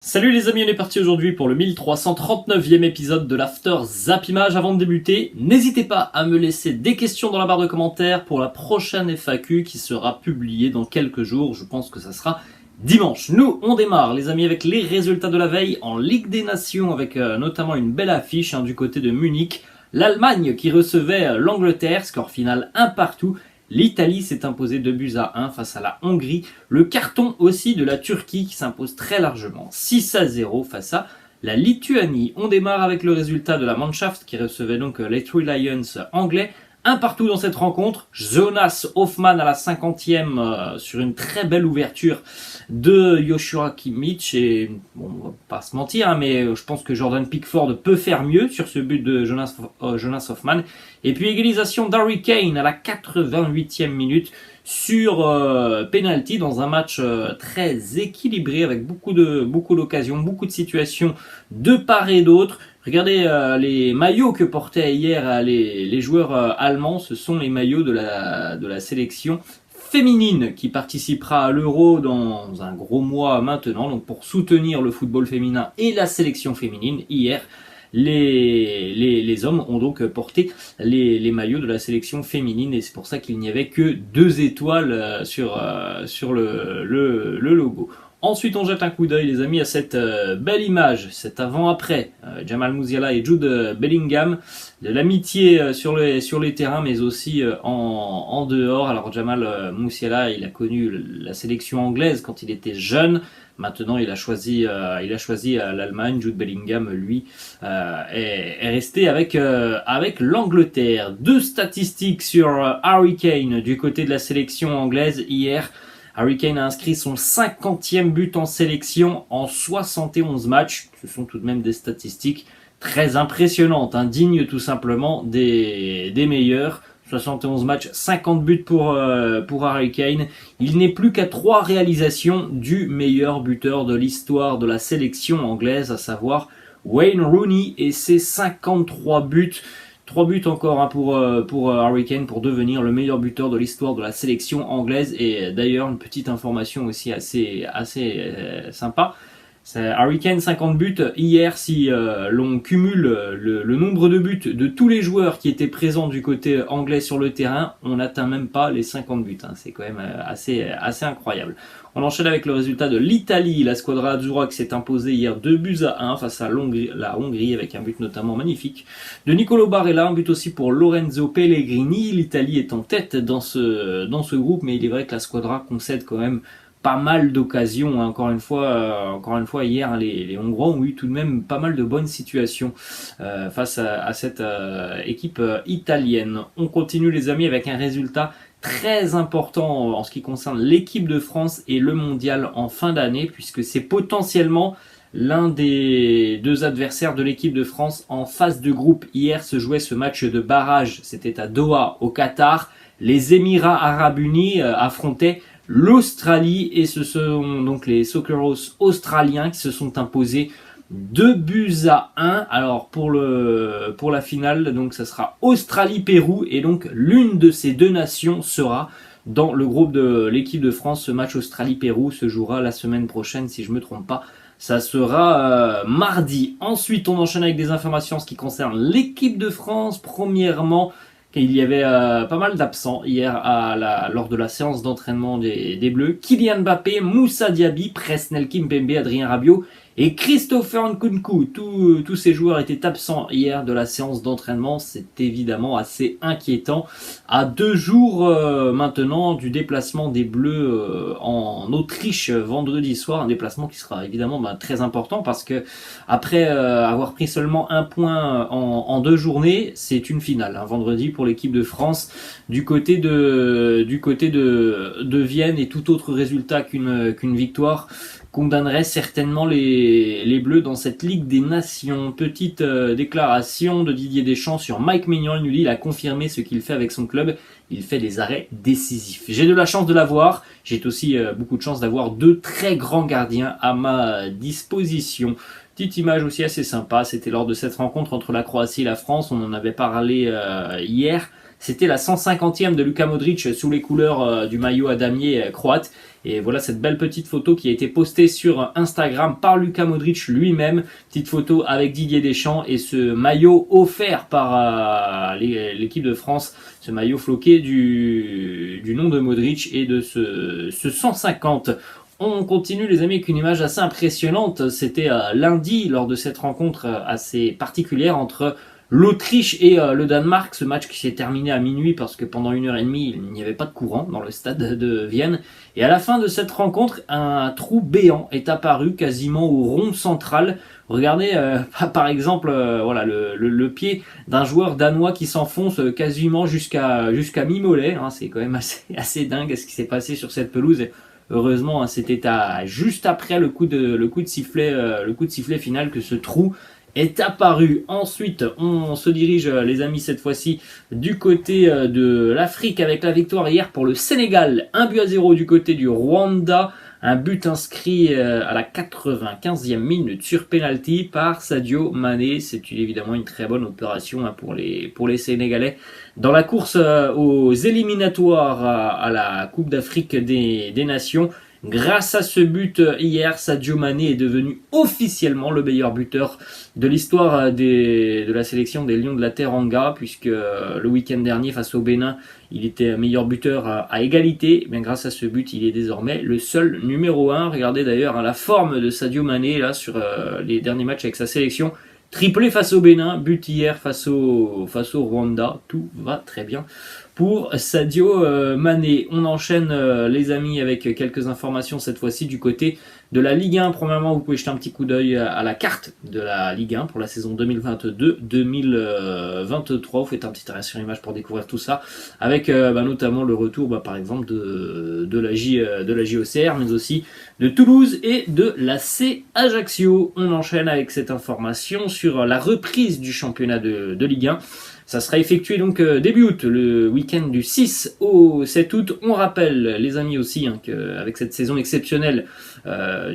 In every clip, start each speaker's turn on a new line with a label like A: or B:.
A: Salut les amis, on est parti aujourd'hui pour le 1339e épisode de l'After Zap Image. Avant de débuter, n'hésitez pas à me laisser des questions dans la barre de commentaires pour la prochaine FAQ qui sera publiée dans quelques jours. Je pense que ça sera dimanche. Nous, on démarre les amis avec les résultats de la veille en Ligue des Nations avec notamment une belle affiche du côté de Munich. L'Allemagne qui recevait l'Angleterre, score final 1 partout. L'Italie s'est imposée 2-1 face à la Hongrie. Le carton aussi de la Turquie qui s'impose très largement 6-0 face à la Lituanie. On démarre avec le résultat de la Mannschaft qui recevait donc les Three Lions anglais. Un partout dans cette rencontre, Jonas Hoffmann à la 50e sur une très belle ouverture de Joshua Kimmich. Et bon, on va pas se mentir, mais je pense que Jordan Pickford peut faire mieux sur ce but de Jonas Hoffmann. Et puis égalisation d'Harry Kane à la 88e minute sur penalty dans un match très équilibré avec beaucoup d'occasions, beaucoup de situations de part et d'autre. Regardez les maillots que portaient hier les joueurs allemands, ce sont les maillots de la sélection féminine qui participera à l'Euro dans un gros mois maintenant, donc pour soutenir le football féminin et la sélection féminine. Hier, les hommes ont donc porté les maillots de la sélection féminine et c'est pour ça qu'il n'y avait que 2 étoiles sur le logo. Ensuite, on jette un coup d'œil, les amis, à cette belle image, cet avant-après. Jamal Musiala et Jude Bellingham, de l'amitié sur les terrains, mais aussi en dehors. Alors, Jamal Musiala, il a connu la sélection anglaise quand il était jeune. Maintenant, il a choisi l'Allemagne. Jude Bellingham, lui, est resté avec l'Angleterre. 2 statistiques sur Harry Kane du côté de la sélection anglaise hier. Harry Kane a inscrit son 50e but en sélection en 71 matchs. Ce sont tout de même des statistiques très impressionnantes, dignes tout simplement des meilleurs. 71 matchs, 50 buts pour Harry Kane. Il n'est plus qu'à 3 réalisations du meilleur buteur de l'histoire de la sélection anglaise, à savoir Wayne Rooney et ses 53 buts. 3 buts encore pour Harry Kane pour devenir le meilleur buteur de l'histoire de la sélection anglaise. Et d'ailleurs, une petite information aussi assez sympa. Harry Kane 50 buts. Hier, si l'on cumule le nombre de buts de tous les joueurs qui étaient présents du côté anglais sur le terrain, on n'atteint même pas les 50 buts. C'est quand même assez incroyable. On enchaîne avec le résultat de l'Italie. La Squadra Azzurra qui s'est imposée hier 2-1 face à la Hongrie avec un but notamment magnifique de Nicolo Barella, un but aussi pour Lorenzo Pellegrini. L'Italie est en tête dans ce groupe, mais il est vrai que la Squadra concède quand même pas mal d'occasions. Encore une fois hier, les Hongrois ont eu tout de même pas mal de bonnes situations face à cette équipe italienne. On continue les amis avec un résultat très important en ce qui concerne l'équipe de France et le mondial en fin d'année, puisque c'est potentiellement l'un des 2 adversaires de l'équipe de France en phase de groupe. Hier se jouait ce match de barrage, c'était à Doha au Qatar. Les Émirats Arabes Unis affrontaient l'Australie et ce sont donc les Socceroos australiens qui se sont imposés 2-1. Alors pour la finale, donc ça sera Australie-Pérou et donc l'une de ces 2 nations sera dans le groupe de l'équipe de France. Ce match Australie-Pérou se jouera la semaine prochaine si je me trompe pas. Ça sera mardi. Ensuite, on enchaîne avec des informations en ce qui concerne l'équipe de France. Premièrement, il y avait pas mal d'absents hier lors de la séance d'entraînement des Bleus. Kylian Mbappé, Moussa Diaby, Presnel Kimpembe, Adrien Rabiot et Christopher Nkunku. Tous ces joueurs étaient absents hier de la séance d'entraînement. C'est évidemment assez inquiétant. À 2 jours maintenant du déplacement des Bleus en Autriche vendredi soir. Un déplacement qui sera évidemment très important parce que après avoir pris seulement 1 point en 2 journées, c'est une finale. Vendredi pour l'équipe de France du côté de Vienne, et tout autre résultat qu'une victoire condamnerait certainement les Bleus dans cette Ligue des Nations. Petite déclaration de Didier Deschamps sur Mike Maignan. Il nous dit, il a confirmé ce qu'il fait avec son club. Il fait des arrêts décisifs. J'ai de la chance de l'avoir. J'ai aussi beaucoup de chance d'avoir 2 très grands gardiens à ma disposition. Petite image aussi assez sympa. C'était lors de cette rencontre entre la Croatie et la France. On en avait parlé hier. C'était la 150e de Luka Modric sous les couleurs du maillot à damier croate. Et voilà cette belle petite photo qui a été postée sur Instagram par Luka Modric lui-même. Petite photo avec Didier Deschamps et ce maillot offert par l'équipe de France. Ce maillot floqué du nom de Modric et de ce 150. On continue les amis avec une image assez impressionnante. C'était lundi lors de cette rencontre assez particulière entre l'Autriche et le Danemark, ce match qui s'est terminé à minuit parce que pendant 1h30 il n'y avait pas de courant dans le stade de Vienne. Et à la fin de cette rencontre, un trou béant est apparu quasiment au rond central. Regardez par exemple voilà le pied d'un joueur danois qui s'enfonce quasiment jusqu'à mi-mollet. Hein, c'est quand même assez dingue ce qui s'est passé sur cette pelouse. Et heureusement, hein, c'était juste après le coup de sifflet final que ce trou est apparu. Ensuite, on se dirige, les amis, cette fois-ci du côté de l'Afrique avec la victoire hier pour le Sénégal. 1-0 du côté du Rwanda. Un but inscrit à la 95e minute sur penalty par Sadio Mané. C'est évidemment une très bonne opération hein, pour les Sénégalais. Dans la course aux éliminatoires à la Coupe d'Afrique des Nations, grâce à ce but hier, Sadio Mané est devenu officiellement le meilleur buteur de l'histoire de la sélection des Lions de la Teranga, puisque le week-end dernier face au Bénin, il était meilleur buteur à égalité. Mais grâce à ce but, il est désormais le seul numéro 1. Regardez d'ailleurs hein, la forme de Sadio Mané là sur les derniers matchs avec sa sélection. Triplé face au Bénin, but hier face au Rwanda, tout va très bien pour Sadio Mané. On enchaîne les amis avec quelques informations cette fois-ci du côté de la Ligue 1. Premièrement, vous pouvez jeter un petit coup d'œil à la carte de la Ligue 1 pour la saison 2022-2023. Vous faites un petit arrêt sur image pour découvrir tout ça, avec notamment le retour par exemple de la JOCR, mais aussi de Toulouse et de l'AC Ajaccio. On enchaîne avec cette information sur la reprise du championnat de Ligue 1. Ça sera effectué donc début août, le week-end du 6 au 7 août. On rappelle, les amis aussi, hein, qu'avec cette saison exceptionnelle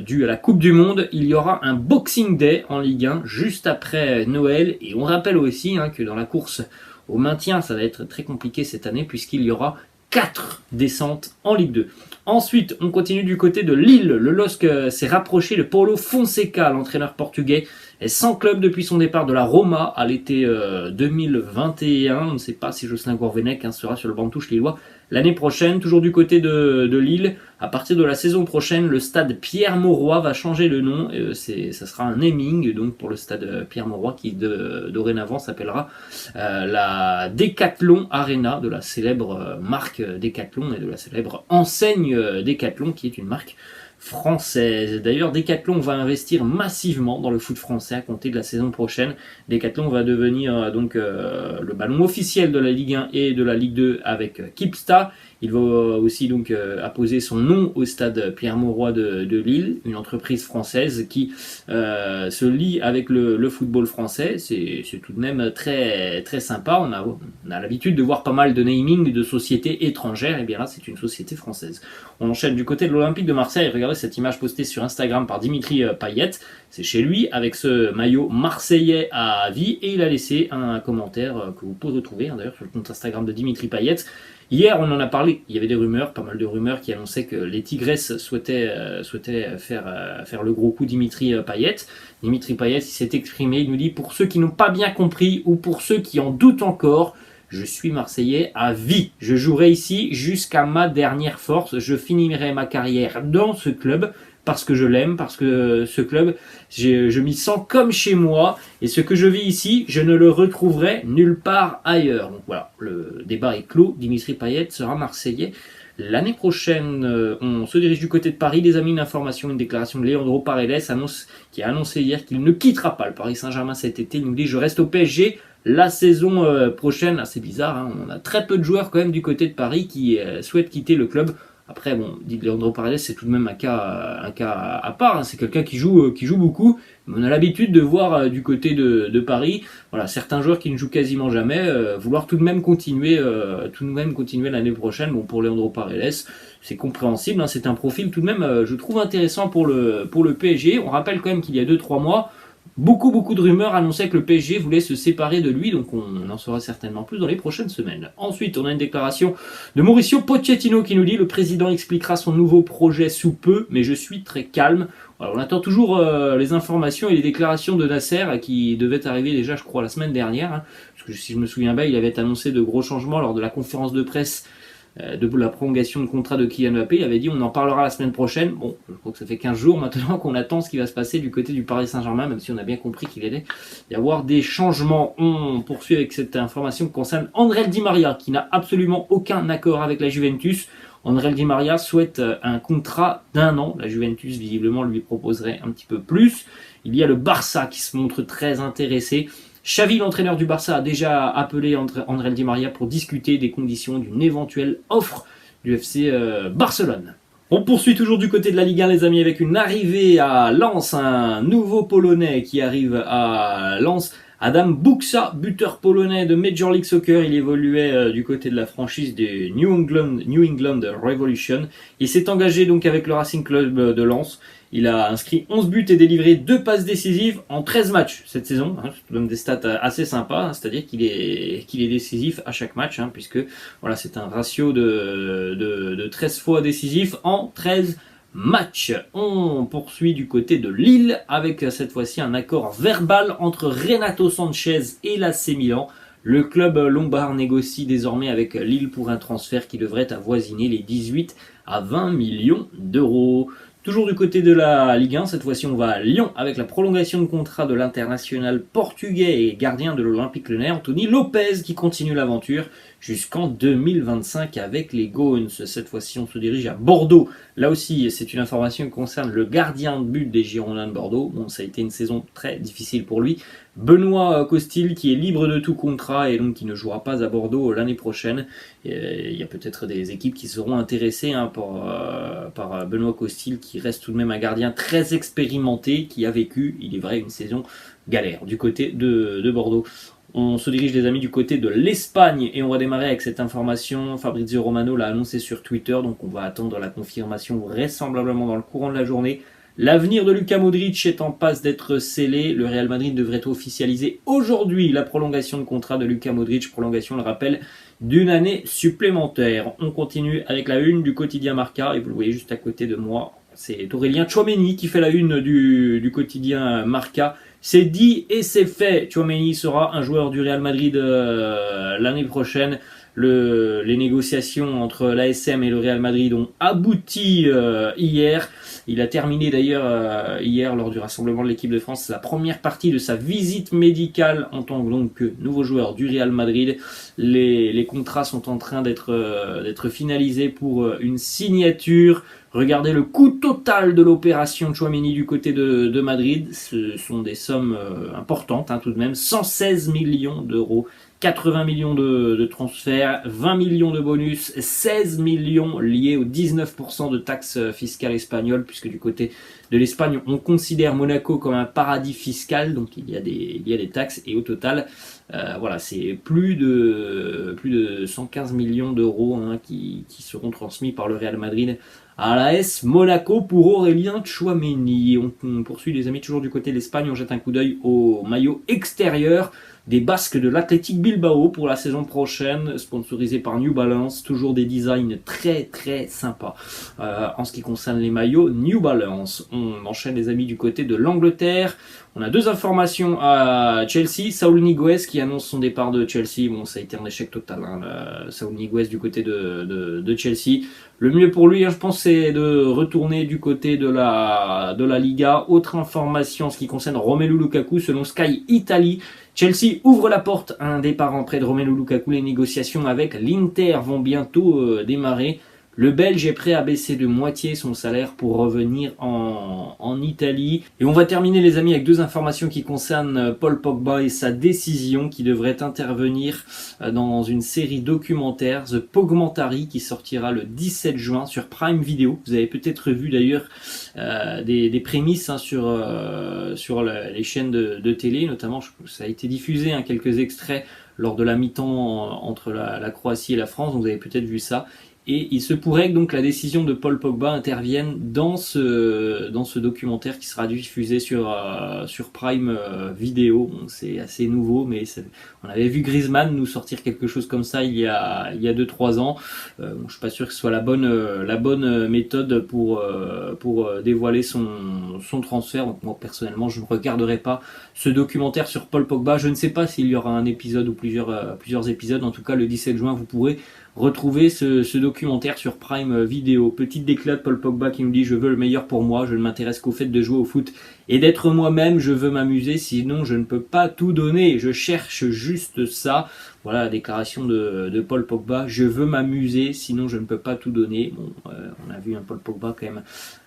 A: due à la Coupe du Monde, il y aura un Boxing Day en Ligue 1 juste après Noël. Et on rappelle aussi hein, que dans la course au maintien, ça va être très compliqué cette année puisqu'il y aura 4 descentes en Ligue 2. Ensuite, on continue du côté de Lille. Le LOSC s'est rapproché de Paulo Fonseca, l'entraîneur portugais, est sans club depuis son départ de la Roma à l'été 2021. On ne sait pas si Jocelyn Gourvenec sera sur le banc de touche lillois l'année prochaine. Toujours du côté de Lille, à partir de la saison prochaine, le stade Pierre-Mauroy va changer de nom. Ça sera un naming donc pour le stade Pierre-Mauroy qui dorénavant s'appellera la Decathlon Arena, de la célèbre marque Decathlon et de la célèbre enseigne Decathlon qui est une marque française. D'ailleurs, Decathlon va investir massivement dans le foot français à compter de la saison prochaine. Decathlon va devenir le ballon officiel de la Ligue 1 et de la Ligue 2 avec Kipsta. Il va aussi donc apposer son nom au stade Pierre-Mauroy de Lille, une entreprise française qui se lie avec le football français. C'est tout de même très, très sympa. On a l'habitude de voir pas mal de naming de sociétés étrangères. Et bien là, c'est une société française. On enchaîne du côté de l'Olympique de Marseille. Regardez cette image postée sur Instagram par Dimitri Payet. C'est chez lui avec ce maillot marseillais à vie. Et il a laissé un commentaire que vous pouvez retrouver d'ailleurs sur le compte Instagram de Dimitri Payet. Hier, on en a parlé, il y avait des rumeurs, pas mal de rumeurs qui annonçaient que les Tigresses souhaitaient faire le gros coup Dimitri Payet. Dimitri Payet, il s'est exprimé, il nous dit « Pour ceux qui n'ont pas bien compris ou pour ceux qui en doutent encore, je suis Marseillais à vie. Je jouerai ici jusqu'à ma dernière force. Je finirai ma carrière dans ce club. » Parce que je l'aime, parce que ce club, je m'y sens comme chez moi, et ce que je vis ici, je ne le retrouverai nulle part ailleurs. Donc voilà, le débat est clos, Dimitri Payet sera marseillais l'année prochaine. On se dirige du côté de Paris, les amis, une information, une déclaration de Leandro Paredes qui a annoncé hier qu'il ne quittera pas le Paris Saint-Germain cet été. Il nous dit « Je reste au PSG la saison prochaine ». Assez bizarre, hein, on a très peu de joueurs quand même du côté de Paris qui souhaitent quitter le club. Après, bon, dit Leandro Paredes, c'est tout de même un cas à part. Hein. C'est quelqu'un qui joue beaucoup. On a l'habitude de voir du côté de Paris, voilà, certains joueurs qui ne jouent quasiment jamais, vouloir tout de même continuer l'année prochaine. Bon, pour Leandro Paredes, c'est compréhensible. Hein. C'est un profil tout de même, je trouve intéressant pour le PSG. On rappelle quand même qu'il y a 2-3 mois, Beaucoup de rumeurs annonçaient que le PSG voulait se séparer de lui, donc on en saura certainement plus dans les prochaines semaines. Ensuite, on a une déclaration de Mauricio Pochettino qui nous dit: le président expliquera son nouveau projet sous peu, mais je suis très calme. Alors, on attend toujours les informations et les déclarations de Nasser qui devaient arriver déjà, je crois, la semaine dernière, hein, parce que si je me souviens bien, il avait annoncé de gros changements lors de la conférence de presse de la prolongation de contrat de Kylian Mbappé. Il avait dit on en parlera la semaine prochaine. Bon, je crois que ça fait 15 jours maintenant qu'on attend ce qui va se passer du côté du Paris Saint-Germain, même si on a bien compris qu'il allait y avoir des changements. On poursuit avec cette information qui concerne André Di Maria, qui n'a absolument aucun accord avec la Juventus. André Di Maria souhaite un contrat d'1 an. La Juventus, visiblement, lui proposerait un petit peu plus. Il y a le Barça qui se montre très intéressé. Xavi, l'entraîneur du Barça, a déjà appelé André Di Maria pour discuter des conditions d'une éventuelle offre du FC Barcelone. On poursuit toujours du côté de la Ligue 1, les amis, avec une arrivée à Lens, un nouveau Polonais qui arrive à Lens. Adam Buksa, buteur polonais de Major League Soccer, il évoluait du côté de la franchise des New England Revolution. Il s'est engagé donc avec le Racing Club de Lens. Il a inscrit 11 buts et délivré 2 passes décisives en 13 matchs cette saison. C'est tout de même des stats assez sympas, c'est-à-dire qu'il est décisif à chaque match, puisque voilà, c'est un ratio de 13 fois décisif en 13 matchs. On poursuit du côté de Lille avec cette fois-ci un accord verbal entre Renato Sanchez et l'AC Milan. Le club lombard négocie désormais avec Lille pour un transfert qui devrait avoisiner les 18 à 20 millions d'euros. Toujours du côté de la Ligue 1, cette fois-ci on va à Lyon avec la prolongation de contrat de l'international portugais et gardien de l'Olympique Lyonnais, Anthony Lopez, qui continue l'aventure jusqu'en 2025 avec les Goons. Cette fois-ci on se dirige à Bordeaux. Là aussi c'est une information qui concerne le gardien de but des Girondins de Bordeaux. Bon, ça a été une saison très difficile pour lui. Benoît Costil qui est libre de tout contrat et donc qui ne jouera pas à Bordeaux l'année prochaine. Il y a peut-être des équipes qui seront intéressées par Benoît Costil, qui reste tout de même un gardien très expérimenté, qui a vécu, il est vrai, une saison galère du côté de Bordeaux. On se dirige, les amis, du côté de l'Espagne et on va démarrer avec cette information. Fabrizio Romano l'a annoncé sur Twitter, donc on va attendre la confirmation vraisemblablement dans le courant de la journée. L'avenir de Luka Modric est en passe d'être scellé. Le Real Madrid devrait officialiser aujourd'hui la prolongation de contrat de Luka Modric. Prolongation, le rappel, d'une année supplémentaire. On continue avec la une du quotidien Marca et vous le voyez juste à côté de moi. C'est Aurélien Tchouaméni qui fait la une du quotidien Marca. C'est dit et c'est fait. Tchouaméni sera un joueur du Real Madrid l'année prochaine. Les négociations entre l'ASM et le Real Madrid ont abouti hier. Il a terminé d'ailleurs hier lors du rassemblement de l'équipe de France la première partie de sa visite médicale en tant que nouveau joueur du Real Madrid. Les contrats sont en train d'être finalisés pour une signature. Regardez le coût total de l'opération Tchouaméni du côté de Madrid. Ce sont des sommes importantes tout de même. 116 millions d'euros. 80 millions de transferts, 20 millions de bonus, 16 millions liés aux 19% de taxes fiscales espagnoles, puisque du côté de l'Espagne, on considère Monaco comme un paradis fiscal, donc il y a des taxes, et au total, voilà, c'est plus de 115 millions d'euros qui seront transmis par le Real Madrid à l'AS Monaco pour Aurélien Tchouaméni. On poursuit, les amis, toujours du côté de l'Espagne, on jette un coup d'œil au maillot extérieur des Basques de l'Athletic Bilbao pour la saison prochaine, sponsorisé par New Balance. Toujours des designs très sympas en ce qui concerne les maillots New Balance. On enchaîne, les amis, du côté de l'Angleterre. On a deux informations à Chelsea. Saúl Ñíguez qui annonce son départ de Chelsea. Bon, ça a été un échec total, Saúl Ñíguez du côté de Chelsea. Le mieux pour lui, je pense, c'est de retourner du côté de la Liga. Autre information en ce qui concerne Romelu Lukaku, selon Sky Italy, Chelsea ouvre la porte à un départ en prêt de Romelu Lukaku. Les négociations avec l'Inter vont bientôt démarrer. Le Belge est prêt à baisser de moitié son salaire pour revenir en Italie. Et on va terminer, les amis, avec deux informations qui concernent Paul Pogba et sa décision qui devrait intervenir dans une série documentaire, The Pogmentary, qui sortira le 17 juin sur Prime Video. Vous avez peut-être vu d'ailleurs des prémices sur les chaînes de télé, notamment ça a été diffusé quelques extraits lors de la mi-temps entre la Croatie et la France, donc vous avez peut-être vu ça. Et il se pourrait que donc la décision de Paul Pogba intervienne dans ce documentaire qui sera diffusé sur Prime Video. Bon, c'est assez nouveau, mais on avait vu Griezmann nous sortir quelque chose comme ça il y a 2-3 ans. Bon, je suis pas sûr que ce soit la bonne méthode pour dévoiler son transfert. Donc moi personnellement, je ne regarderai pas ce documentaire sur Paul Pogba. Je ne sais pas s'il y aura un épisode ou plusieurs épisodes. En tout cas, le 17 juin, vous pourrez retrouver ce documentaire sur Prime Video. Petite déclat de Paul Pogba qui me dit: je veux le meilleur pour moi, je ne m'intéresse qu'au fait de jouer au foot et d'être moi-même, je veux m'amuser, sinon je ne peux pas tout donner, je cherche juste ça. Voilà la déclaration de Paul Pogba: je veux m'amuser, sinon je ne peux pas tout donner. Bon, on a vu un Paul Pogba quand même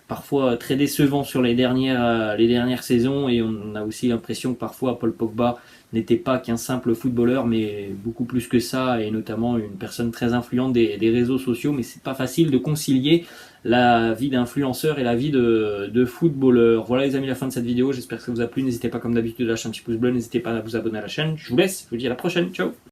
A: parfois très décevant sur les dernières saisons, et on a aussi l'impression que parfois Paul Pogba n'était pas qu'un simple footballeur, mais beaucoup plus que ça, et notamment une personne très influente des réseaux sociaux. Mais c'est pas facile de concilier la vie d'influenceur et la vie de footballeur. Voilà les amis, la fin de cette vidéo, j'espère que ça vous a plu. N'hésitez pas comme d'habitude à lâcher un petit pouce bleu, n'hésitez pas à vous abonner à la chaîne. Je vous laisse, je vous dis à la prochaine, ciao.